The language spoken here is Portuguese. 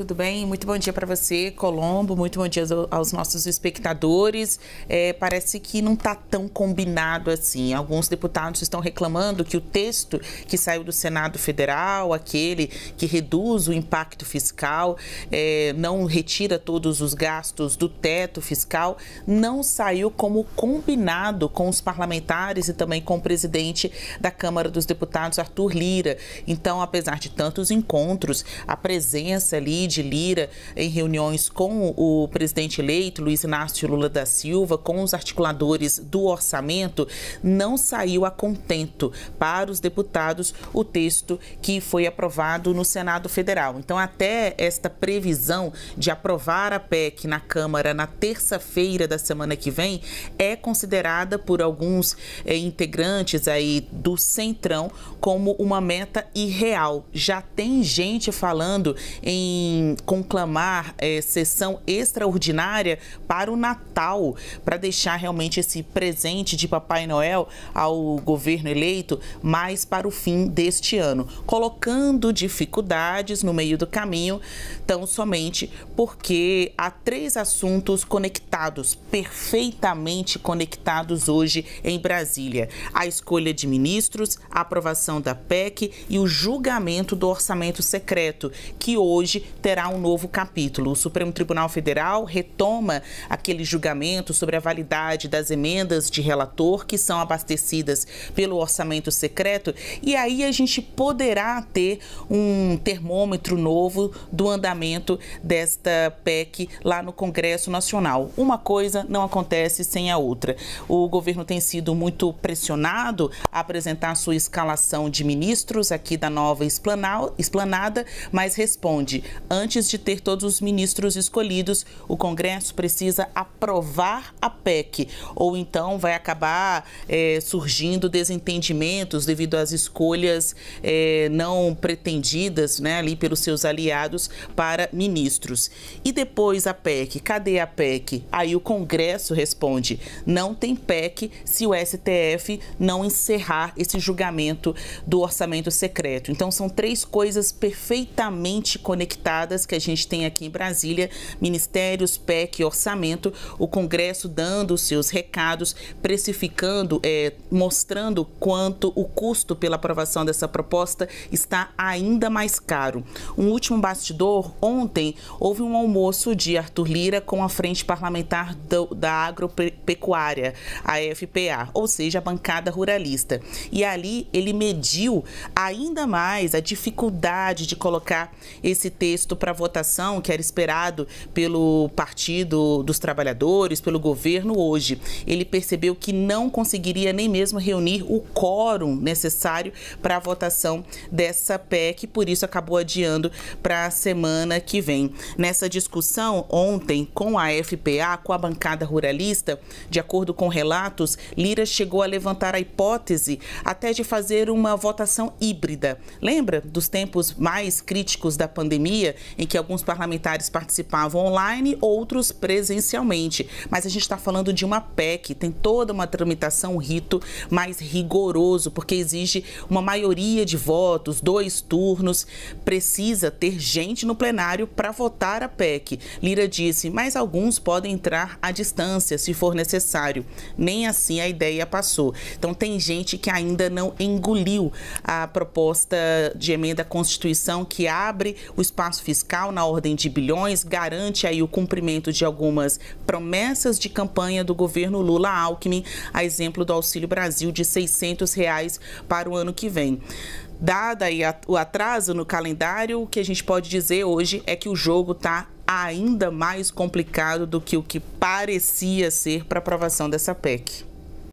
Tudo bem? Muito bom dia para você, Colombo. Muito bom dia aos nossos espectadores. Parece que não está tão combinado assim. Alguns deputados estão reclamando que o texto que saiu do Senado Federal, aquele que reduz o impacto fiscal, não retira todos os gastos do teto fiscal, não saiu como combinado com os parlamentares e também com o presidente da Câmara dos Deputados, Arthur Lira. Então, apesar de tantos encontros, a presença ali de Lira em reuniões com o presidente eleito, Luiz Inácio Lula da Silva, com os articuladores do orçamento, não saiu a contento para os deputados o texto que foi aprovado no Senado Federal. Então, até esta previsão de aprovar a PEC na Câmara na terça-feira da semana que vem é considerada por alguns integrantes aí do Centrão como uma meta irreal. Já tem gente falando em conclamar sessão extraordinária para o Natal, para deixar realmente esse presente de Papai Noel ao governo eleito mais para o fim deste ano, colocando dificuldades no meio do caminho, tão somente porque há três assuntos conectados, perfeitamente conectados hoje em Brasília: a escolha de ministros, a aprovação da PEC e o julgamento do orçamento secreto, que hoje terá um novo capítulo. O Supremo Tribunal Federal retoma aquele julgamento sobre a validade das emendas de relator que são abastecidas pelo orçamento secreto, e aí a gente poderá ter um termômetro novo do andamento desta PEC lá no Congresso Nacional. Uma coisa não acontece sem a outra. O governo tem sido muito pressionado a apresentar sua escalação de ministros aqui da nova esplanada, mas responde: antes de ter todos os ministros escolhidos, o Congresso precisa aprovar a PEC, ou então vai acabar surgindo desentendimentos devido às escolhas não pretendidas, né, ali pelos seus aliados para ministros. E depois a PEC, cadê a PEC? Aí o Congresso responde: não tem PEC se o STF não encerrar esse julgamento do orçamento secreto. Então são três coisas perfeitamente conectadas que a gente tem aqui em Brasília: ministérios, PEC e orçamento. O Congresso dando os seus recados, precificando, mostrando quanto o custo pela aprovação dessa proposta está ainda mais caro. Um último bastidor: ontem houve um almoço de Arthur Lira com a Frente Parlamentar da Agropecuária, a FPA, ou seja, a bancada ruralista. E ali ele mediu ainda mais a dificuldade de colocar esse texto para votação, que era esperado pelo Partido dos Trabalhadores, pelo governo hoje. Ele percebeu que não conseguiria nem mesmo reunir o quórum necessário para a votação dessa PEC, por isso acabou adiando para a semana que vem. Nessa discussão ontem com a FPA, com a bancada ruralista, de acordo com relatos, Lira chegou a levantar a hipótese até de fazer uma votação híbrida. Lembra dos tempos mais críticos da pandemia, em que alguns parlamentares participavam online, outros presencialmente? Mas a gente está falando de uma PEC, tem toda uma tramitação, um rito mais rigoroso, porque exige uma maioria de votos, 2 turnos, precisa ter gente no plenário para votar a PEC. Lira disse: mas alguns podem entrar à distância, se for necessário. Nem assim a ideia passou. Então tem gente que ainda não engoliu a proposta de emenda à Constituição que abre o espaço fiscal na ordem de bilhões, garante aí o cumprimento de algumas promessas de campanha do governo Lula-Alckmin, a exemplo do Auxílio Brasil de R$ 600 para o ano que vem. Dada aí o atraso no calendário, o que a gente pode dizer hoje é que o jogo está ainda mais complicado do que o que parecia ser para aprovação dessa PEC.